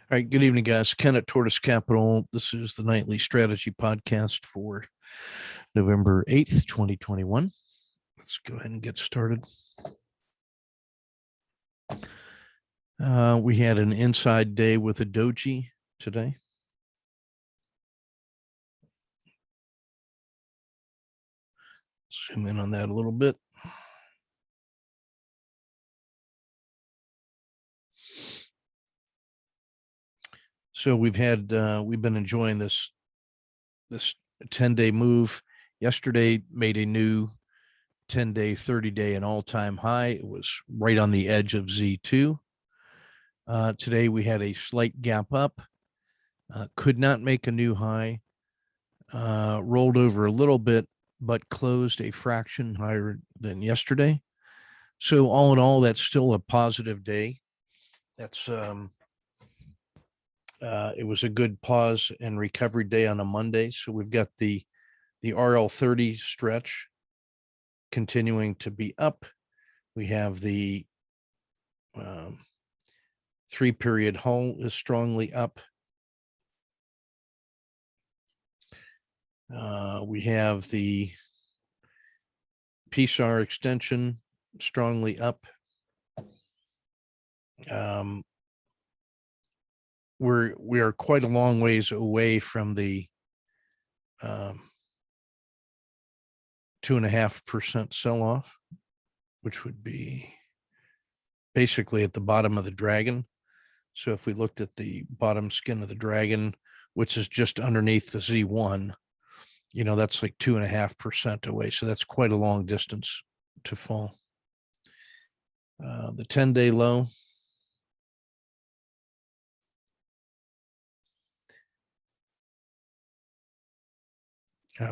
All right, good evening, guys. Ken at Tortoise Capital. This is the nightly strategy podcast for November 8th, 2021. Let's go ahead and get started. We had an inside day with a doji today. Zoom in on that a little bit. So we've been enjoying this 10-day move. Yesterday made a new 10-day, 30-day, and all-time high. It was right on the edge of Z2. Today we had a slight gap up, could not make a new high, rolled over a little bit, but closed a fraction higher than yesterday. So all in all, that's still a positive day. That's it was a good pause and recovery day on a Monday. So we've got the RL30 stretch continuing to be up. We have the 3-period hull is strongly up. We have the PSAR extension strongly up. We are quite a long ways away from the 2.5% sell-off, which would be basically at the bottom of the dragon. So if we looked at the bottom skin of the dragon, which is just underneath the Z1, that's like 2.5% away. So that's quite a long distance to fall. The 10-day low.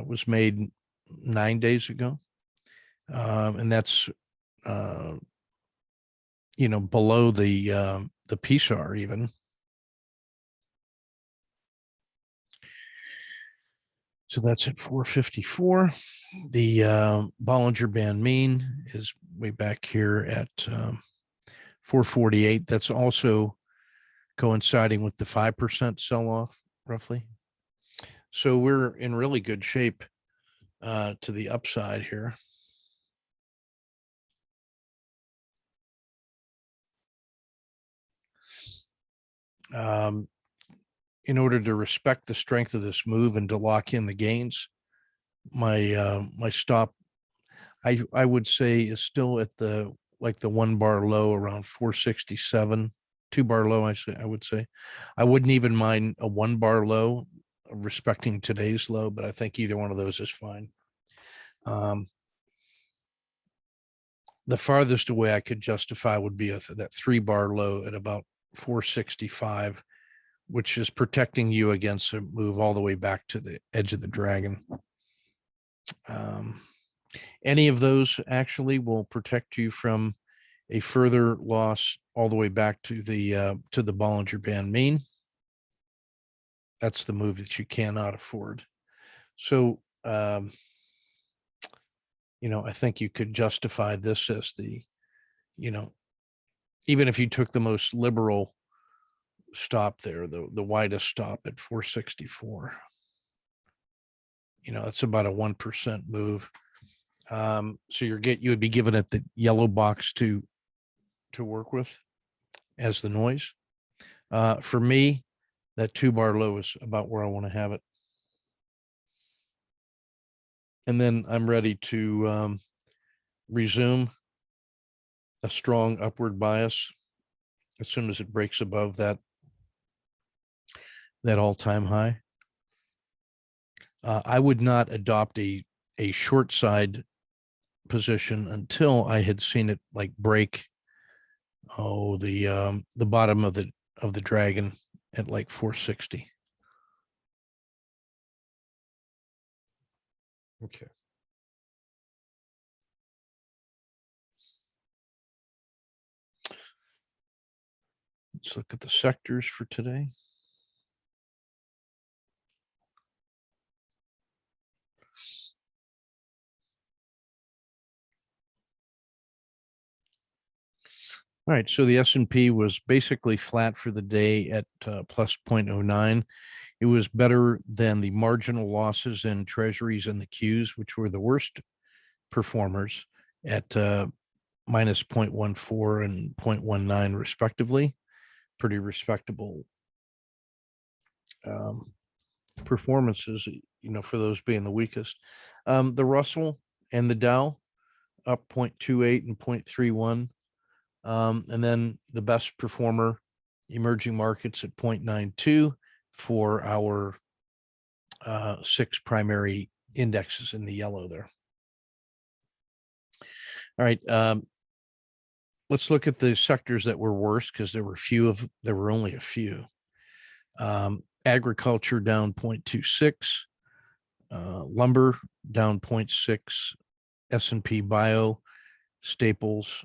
Was made 9 days ago. And that's, below the PSAR even. So that's at 454. The Bollinger Band mean is way back here at 448. That's also coinciding with the 5% sell-off, roughly. So we're in really good shape to the upside here. In order to respect the strength of this move and to lock in the gains, my stop, I would say, is still at the 1 bar low around 467. 2 bar low, I would say. I wouldn't even mind a 1 bar low, respecting today's low, but I think either one of those is fine. The farthest away I could justify would be that 3 bar low at about 465, which is protecting you against a move all the way back to the edge of the dragon. Any of those actually will protect you from a further loss all the way back to the Bollinger Band mean. That's the move that you cannot afford. So, I think you could justify this as the, even if you took the most liberal stop there, the widest stop at 464, that's about a 1% move. So you would be given it the yellow box to work with as the noise. For me, that 2 bar low is about where I want to have it. And then I'm ready to resume a strong upward bias as soon as it breaks above that all-time high. I would not adopt a short side position until I had seen it break the bottom of the dragon at 460. Okay. Let's look at the sectors for today. All right, so the S&P was basically flat for the day at plus 0.09. It was better than the marginal losses in treasuries and the Qs, which were the worst performers at minus 0.14 and 0.19 respectively. Pretty respectable performances, for those being the weakest. The Russell and the Dow up 0.28 and 0.31. And then the best performer, emerging markets at 0.92 for our 6 primary indexes in the yellow there. All right. Let's look at the sectors that were worse, because there were only a few. Agriculture down 0.26, lumber down 0.6, S&P bio, staples,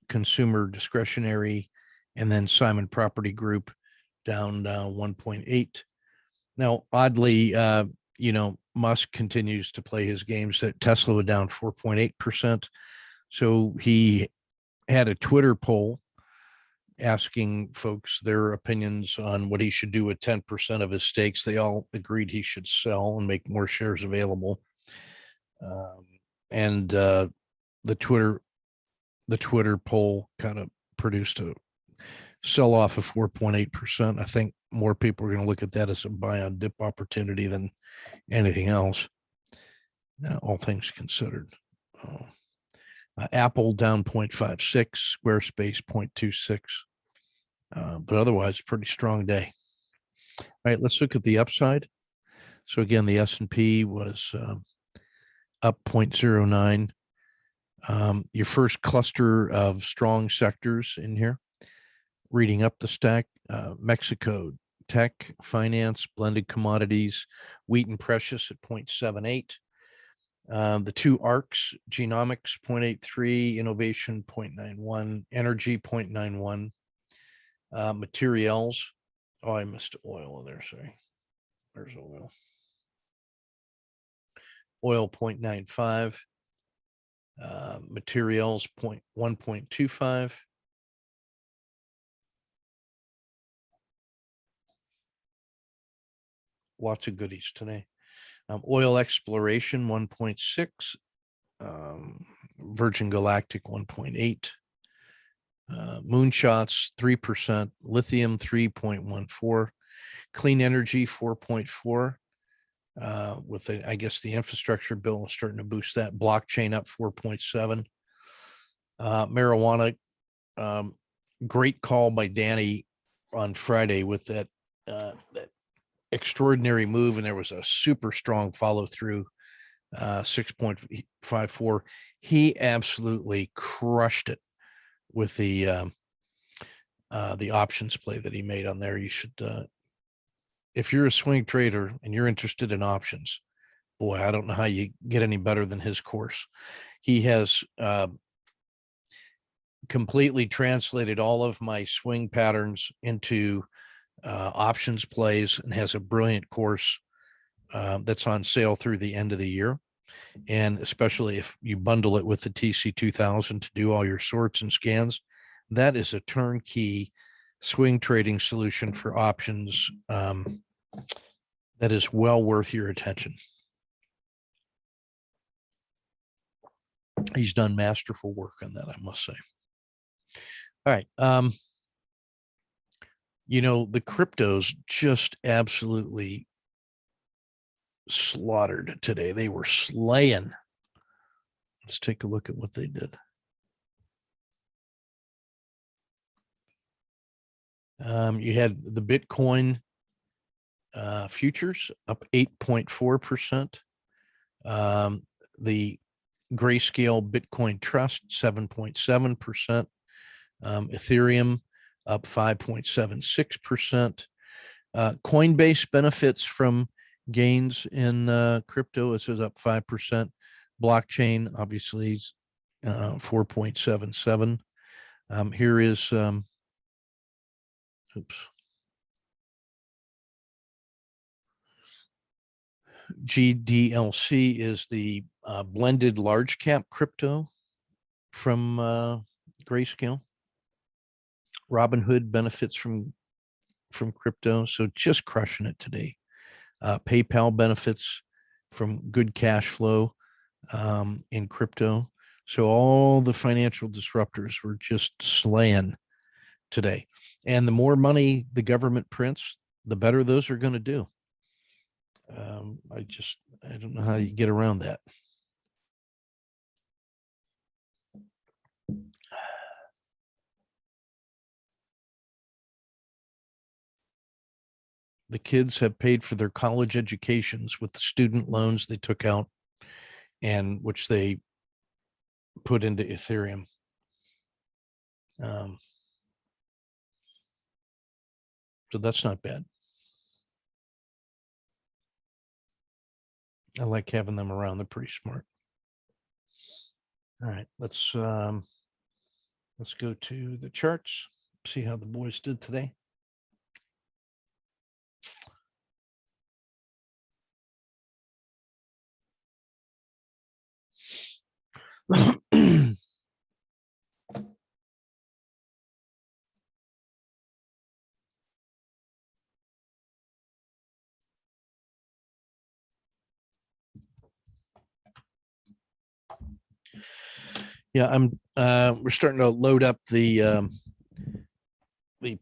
consumer discretionary, and then Simon Property Group down 1.8. Now, oddly, Musk continues to play his games. That Tesla was down 4.8%. So he had a Twitter poll asking folks their opinions on what he should do with 10% of his stakes. They all agreed he should sell and make more shares available. And the Twitter poll kind of produced a sell off of 4.8%. I think more people are going to look at that as a buy on dip opportunity than anything else. All things considered. Apple down 0.56, Squarespace 0.26. But otherwise, pretty strong day. All right, let's look at the upside. So again, the S&P was up 0.09. Your first cluster of strong sectors in here, reading up the stack: Mexico, tech, finance, blended commodities, wheat and precious at 0.78. The 2 ARCs, genomics 0.83, innovation 0.91, energy 0.91, materials. Oh, I missed oil in there. Sorry. There's oil. Oil 0.95. Materials 1.25. Lots of goodies today. Oil exploration 1.6. Virgin Galactic 1.8. Moonshots 3%. Lithium 3.14. Clean energy 4.4. With I guess the infrastructure bill is starting to boost that. Blockchain up 4.7. Marijuana, great call by Danny on Friday with that extraordinary move, and there was a super strong follow through, 6.54. He absolutely crushed it with the options play that he made on there. You should, if you're a swing trader and you're interested in options, boy, I don't know how you get any better than his course. He has completely translated all of my swing patterns into options plays, and has a brilliant course that's on sale through the end of the year. And especially if you bundle it with the TC2000 to do all your sorts and scans, that is a turnkey swing trading solution for options that is well worth your attention. He's done masterful work on that, I must say. All right. The cryptos just absolutely slaughtered today. They were slaying. Let's take a look at what they did. You had the Bitcoin futures up 8.4%. The Grayscale Bitcoin Trust 7.7%. Ethereum up 5.76%. Coinbase benefits from gains in crypto. It says up 5%. Blockchain obviously 4.77. Here is GDLC is the blended large cap crypto from Grayscale. Robinhood benefits from crypto, so just crushing it today. PayPal benefits from good cash flow in crypto. So all the financial disruptors were just slaying today. And the more money the government prints, the better those are going to do. I don't know how you get around that. The kids have paid for their college educations with the student loans they took out and which they put into Ethereum. So that's not bad. I like having them around. They're pretty smart. All right, let's go to the charts, see how the boys did today. Yeah, we're starting to load up the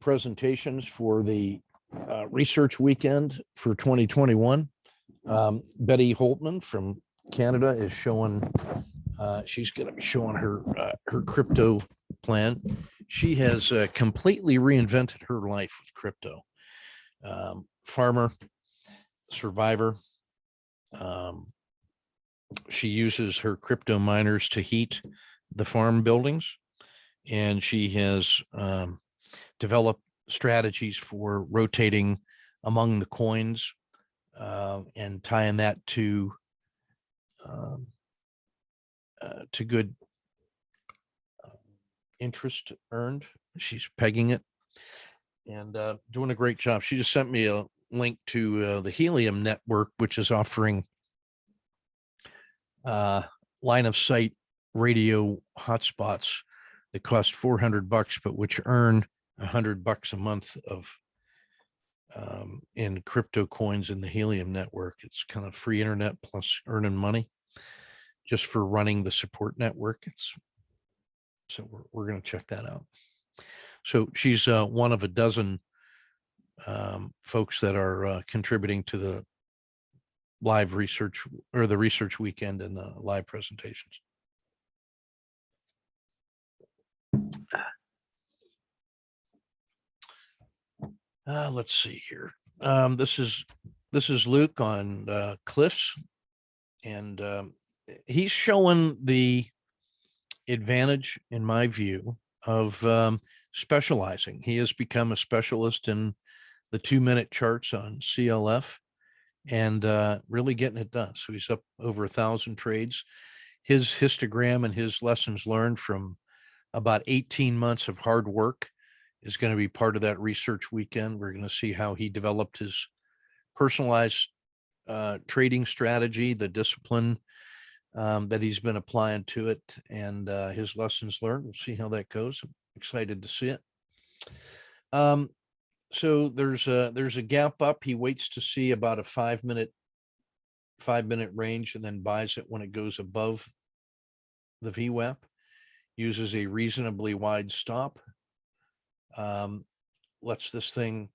presentations for the research weekend for 2021. Betty Holtman from Canada is showing, she's going to be showing her crypto plan. She has completely reinvented her life with crypto. Farmer, survivor. She uses her crypto miners to heat the farm buildings, and she has developed strategies for rotating among the coins and tying that to good interest earned. She's pegging it and doing a great job. She just sent me a link to the Helium Network, which is offering line of sight radio hotspots that cost $400, but which earn $100 a month of in crypto coins in the Helium network. It's kind of free internet plus earning money just for running the support network. So we're going to check that out. So she's one of a dozen folks that are contributing to the live research or the research weekend and the live presentations. Let's see here. This is Luke on Cliffs, and he's showing the advantage, in my view, of specializing. He has become a specialist in the 2-minute charts on CLF and really getting it done. So he's up over 1,000 trades. His histogram and his lessons learned from about 18 months of hard work is going to be part of that research weekend. We're going to see how he developed his personalized trading strategy, the discipline that he's been applying to it, and his lessons learned. We'll see how that goes. I'm excited to see it. So there's a gap up. He waits to see about a 5-minute range and then buys it when it goes above the VWAP. Uses a reasonably wide stop. Lets this thing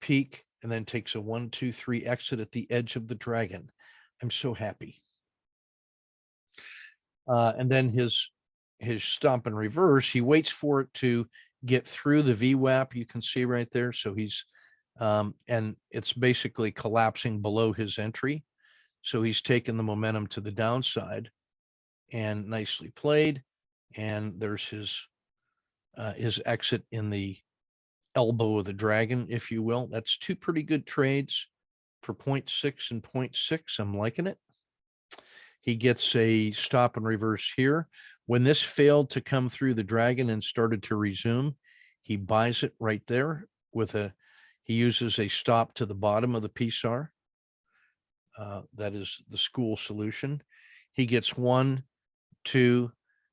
peak and then takes a 1, 2, 3 exit at the edge of the dragon. I'm so happy. And then his stop and reverse, he waits for it to get through the VWAP. You can see right there. So he's and it's basically collapsing below his entry. So he's taken the momentum to the downside and nicely played. And there's his exit in the elbow of the dragon, if you will. That's 2 pretty good trades for 0.6 and 0.6. I'm liking it. He gets a stop and reverse here. When this failed to come through the dragon and started to resume, he buys it right there he uses a stop to the bottom of the PSAR. That is the school solution. He gets 1, 2,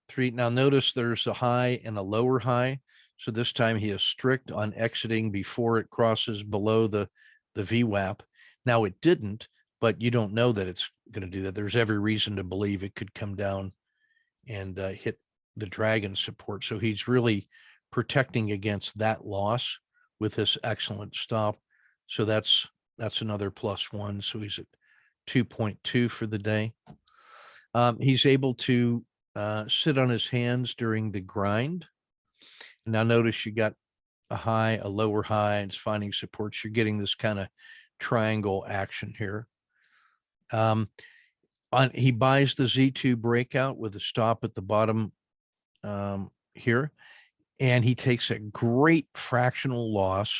3. Now notice there's a high and a lower high. So this time he is strict on exiting before it crosses below the VWAP. Now it didn't, but you don't know that it's going to do that. There's every reason to believe it could come down and hit the dragon support. So he's really protecting against that loss with this excellent stop. So that's another +1. So he's at 2.2 for the day. He's able to sit on his hands during the grind. And now notice you got a high, a lower high, and it's finding supports. You're getting this kind of triangle action here. He buys the Z2 breakout with a stop at the bottom here, and he takes a great fractional loss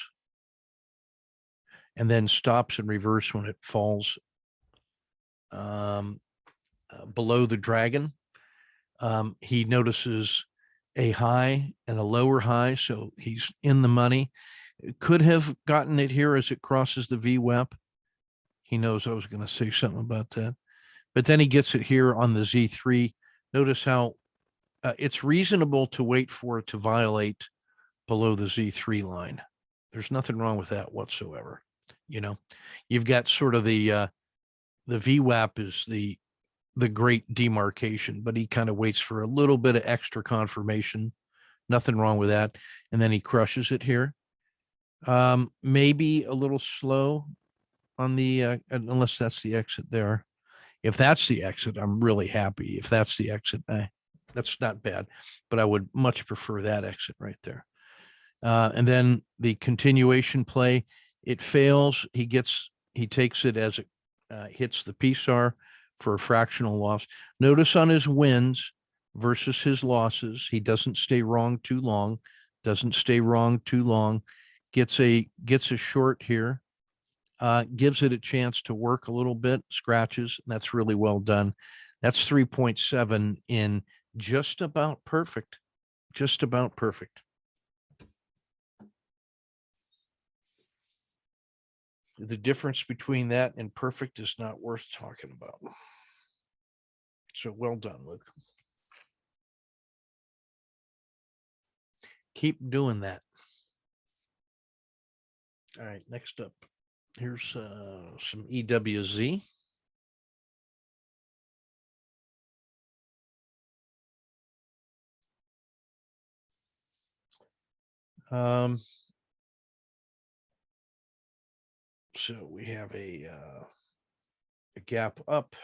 and then stops in reverse when it falls below the dragon. He notices a high and a lower high, so he's in the money. Could have gotten it here as it crosses the VWAP. He knows I was going to say something about that. But then he gets it here on the Z3. Notice how it's reasonable to wait for it to violate below the Z3 line. There's nothing wrong with that whatsoever. You know, you've got sort of the VWAP is the great demarcation, but he kind of waits for a little bit of extra confirmation. Nothing wrong with that. And then he crushes it here. Maybe a little slow on the, unless that's the exit there. If that's the exit, I'm really happy. If that's the exit, that's not bad, but I would much prefer that exit right there. And then the continuation play, it fails. He takes it as it hits the PSAR for a fractional loss. Notice on his wins versus his losses, he doesn't stay wrong too long, gets a short here, gives it a chance to work a little bit, scratches, and that's really well done. That's 3.7 in just about perfect. The difference between that and perfect is not worth talking about. So well done, Luke. Keep doing that. All right, next up, here's some EWZ. So we have a gap up.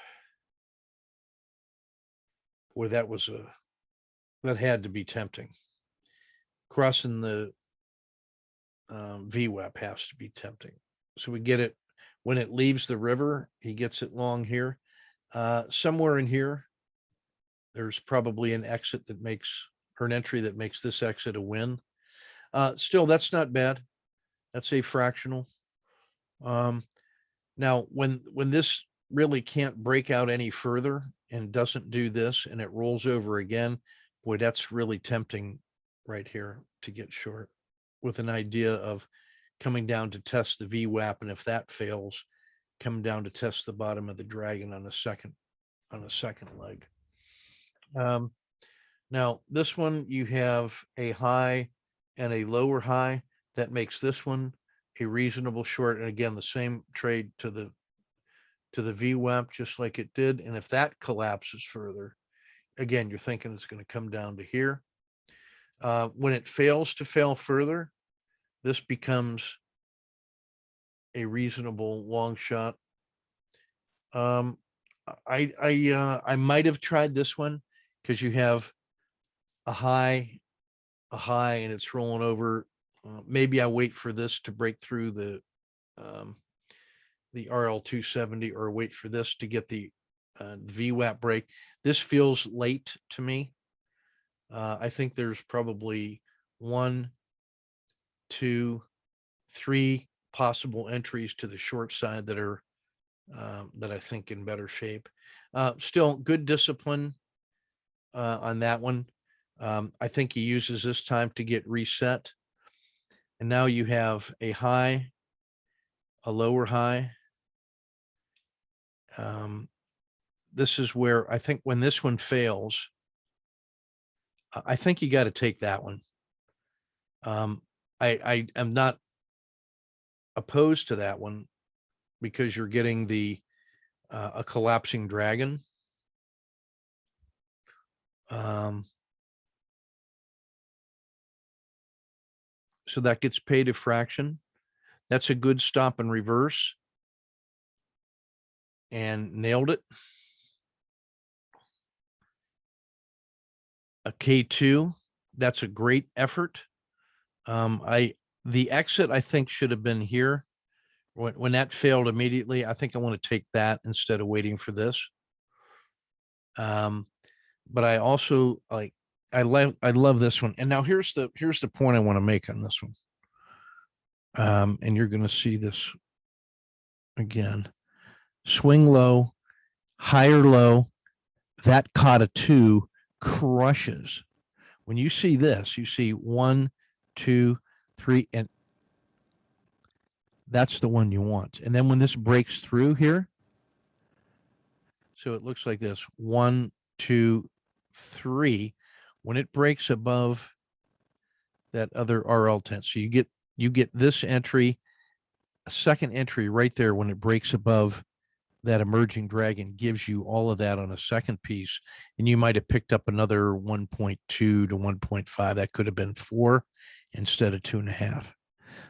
Boy, that had to be tempting. Crossing the VWAP has to be tempting. So we get it when it leaves the river. He gets it long here. Somewhere in here, there's probably an exit that makes, or an entry that makes this exit a win. Still, that's not bad. That's a fractional. Now, when this really can't break out any further and doesn't do this and it rolls over again, boy, that's really tempting right here to get short with an idea of coming down to test the VWAP. And if that fails, come down to test the bottom of the dragon on a second leg. Now this one, you have a high and a lower high that makes this one a reasonable short. And again, the same trade to the VWAP, just like it did. And if that collapses further, again, you're thinking it's going to come down to here. When it fails to fail further, this becomes a reasonable long shot. I might have tried this one because you have a high, and it's rolling over. Maybe I wait for this to break through the RL 270, or wait for this to get the VWAP break. This feels late to me. I think there's probably 1, 2, 3 possible entries to the short side that are that I think in better shape. Still good discipline on that one. I think he uses this time to get reset. And now you have a high, a lower high. This is where I think when this one fails, I think you got to take that one. I am not opposed to that one because you're getting a collapsing dragon. So that gets paid a fraction. That's a good stop and reverse. And nailed it. A K2, that's a great effort. The exit I think should have been here. When that failed immediately, I think I want to take that instead of waiting for this. But I also I love this one. And now here's the point I want to make on this one. And you're going to see this again. Swing low, higher low, that caught a 2, crushes. When you see this, you see 1, 2, 3, and that's the one you want. And then when this breaks through here, so it looks like this, 1, 2, 3. When it breaks above that other RL10, so you get this entry, a second entry right there when it breaks above that emerging dragon, gives you all of that on a second piece, and you might have picked up another 1.2 to 1.5. That could have been 4 instead of 2.5.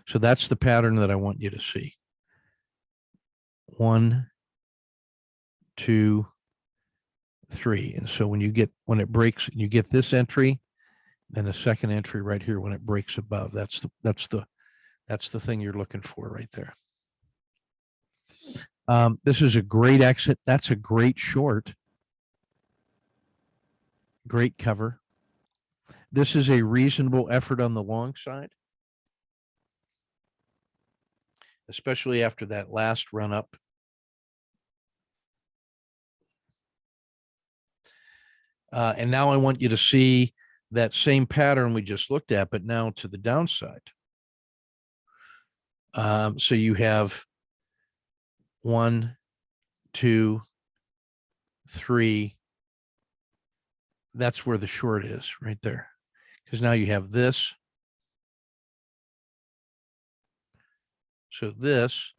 So that's the pattern that I want you to see. 1, 2, 3. And so when it breaks, you get this entry, then a second entry right here when it breaks above. That's the thing you're looking for right there. This is a great exit. That's a great short. Great cover. This is a reasonable effort on the long side, especially after that last run up. And now I want you to see that same pattern we just looked at, but now to the downside. So you have 1, 2, 3. That's where the short is right there. Because now you have this. So this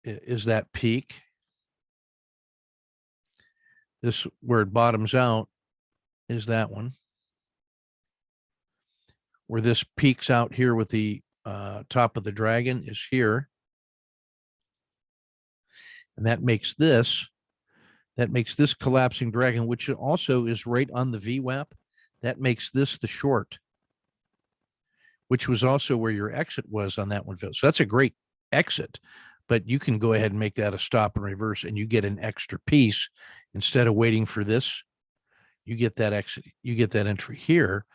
is that peak. This, where it bottoms out, is that one. Where this peaks out here with the top of the dragon is here. And that makes this collapsing dragon, which also is right on the VWAP. That makes this the short, which was also where your exit was on that one. So that's a great exit, but you can go ahead and make that a stop and reverse, and you get an extra piece instead of waiting for this. You get that exit, you get that entry here.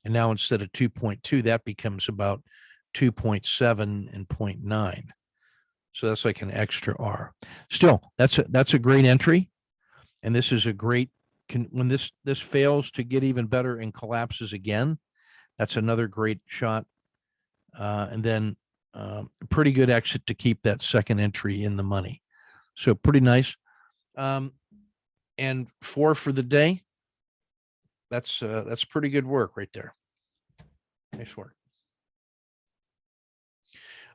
And now instead of 2.2, that becomes about 2.7 and 0.9. So that's like an extra R. Still, that's a great entry. And this is a great, when this fails to get even better and collapses again, that's another great shot. And then a pretty good exit to keep that second entry in the money. So pretty nice. And 4 for the day. That's pretty good work right there. Nice work.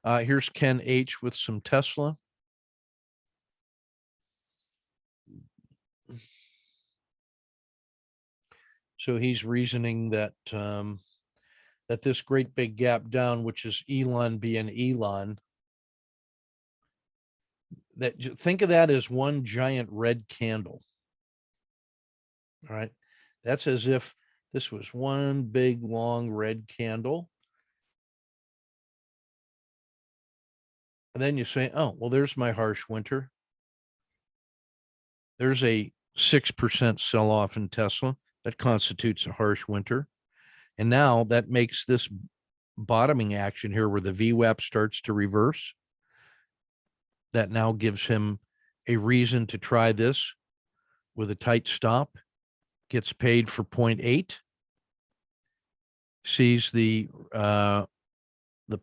Here's Ken H with some Tesla. So he's reasoning that that this great big gap down, which is Elon being Elon, that think of that as one giant red candle. All right. That's as if this was one big long red candle. And then you say, oh, well, there's my harsh winter. There's a 6% sell off in Tesla. That constitutes a harsh winter. And now that makes this bottoming action here where the VWAP starts to reverse. That now gives him a reason to try this with a tight stop. Gets paid for 0.8. Sees the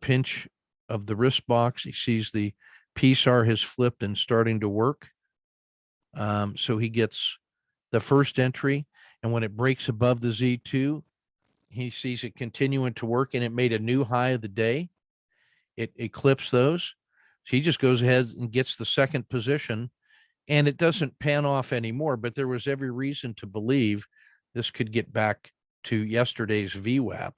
pinch of the wrist box. He sees the PSAR has flipped and starting to work. So he gets the first entry. And when it breaks above the Z2, He sees it continuing to work, and it made a new high of the day. It eclipsed those. So he just goes ahead and gets the second position, and it doesn't pan off anymore. But there was every reason to believe this could get back to yesterday's VWAP.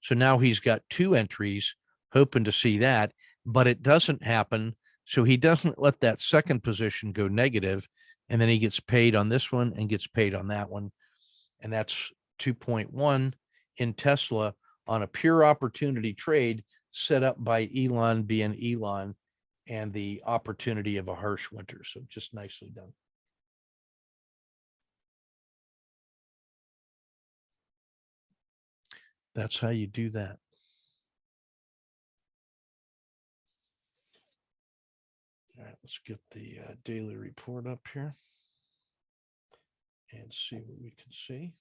So now he's got two entries, hoping to see that, but it doesn't happen. So he doesn't let that second position go negative, and then he gets paid on this one and gets paid on that one. And that's 2.1 in Tesla on a pure opportunity trade set up by Elon being Elon and the opportunity of a harsh winter. So just nicely done. That's how you do that. All right, let's get the daily report up here and see what we can see.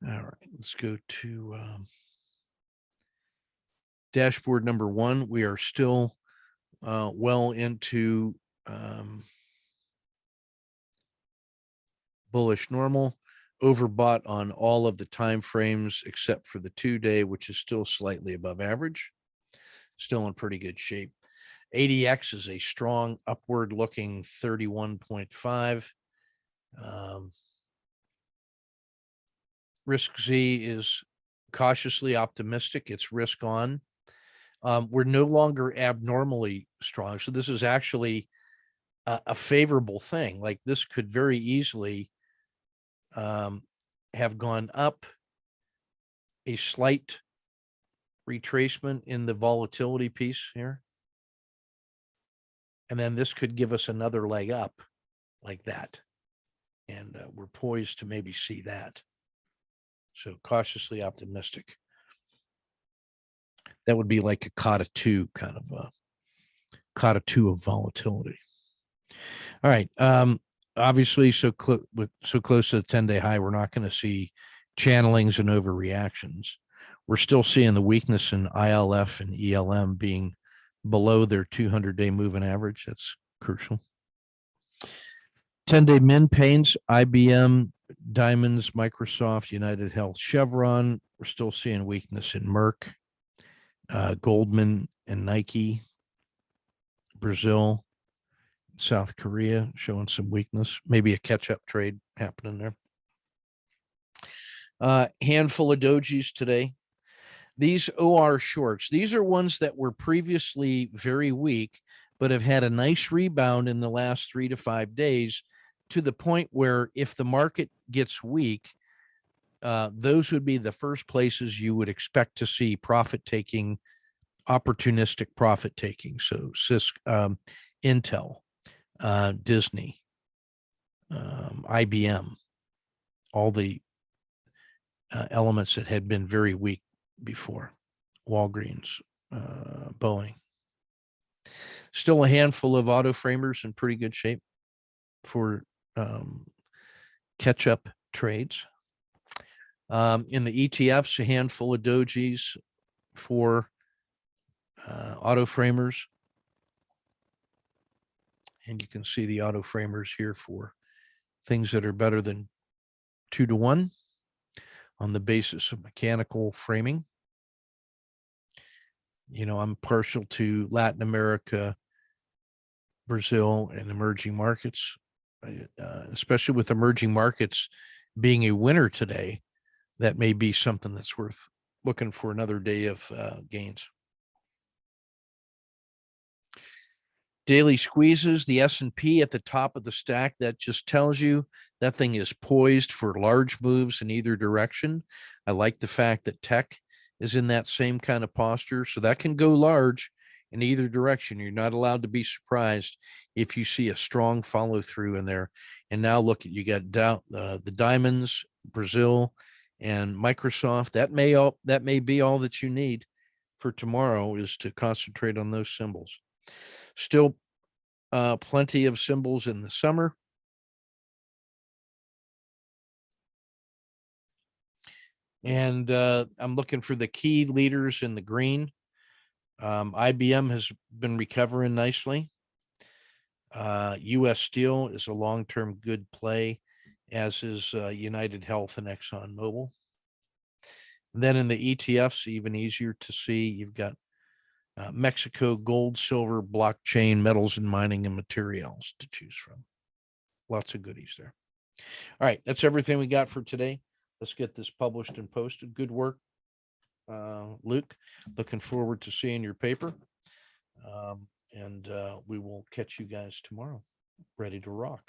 All right, let's go to dashboard number one. We are still well into bullish normal, overbought on all of the time frames except for the 2-day, which is still slightly above average, still in pretty good shape. ADX is a strong upward looking 31.5. Risk Z is cautiously optimistic. It's risk on. We're no longer abnormally strong. So this is actually a favorable thing. Like this could very easily have gone up a slight retracement in the volatility piece here. And then this could give us another leg up like that. And we're poised to maybe see that. So cautiously optimistic. That would be like a kata 2 kind of a kata 2 of volatility. All right. Obviously, so close to the 10-day high, we're not going to see channelings and overreactions. We're still seeing the weakness in ILF and ELM being below their 200-day moving average. That's crucial. 10-day min pains, IBM, Diamonds, Microsoft, United Health, Chevron. We're still seeing weakness in Merck, Goldman and Nike, Brazil, South Korea showing some weakness, maybe a catch-up trade happening there. Handful of dojis today. These OR shorts, these are ones that were previously very weak, but have had a nice rebound in the last 3 to 5 days to the point where if the market gets weak, those would be the first places you would expect to see profit taking, opportunistic profit taking. So Intel, Disney, IBM, all the elements that had been very weak before, Walgreens, Boeing. Still a handful of auto framers in pretty good shape for catch-up trades. In the ETFs, a handful of dojis for auto framers. And you can see the auto framers here for things that are better than 2 to 1 on the basis of mechanical framing. You know, I'm partial to Latin America, Brazil, and emerging markets, especially with emerging markets being a winner today. That may be something that's worth looking for another day of gains. Daily squeezes, the S&P at the top of the stack, that just tells you that thing is poised for large moves in either direction. I like the fact that tech is in that same kind of posture, so that can go large in either direction. You're not allowed to be surprised if you see a strong follow through in there. And now look at, you got the diamonds, Brazil, and Microsoft. That may be all that you need for tomorrow, is to concentrate on those symbols. Still plenty of symbols in the summer. And I'm looking for the key leaders in the green. IBM has been recovering nicely. US Steel is a long-term good play, as is United Health and Exxon Mobil. And then in the ETFs, even easier to see, you've got Mexico, gold, silver, blockchain, metals and mining and materials to choose from. Lots of goodies there. All right, that's everything we got for today. Let's get this published and posted. Good work, Luke. Looking forward to seeing your paper. And we will catch you guys tomorrow. Ready to rock.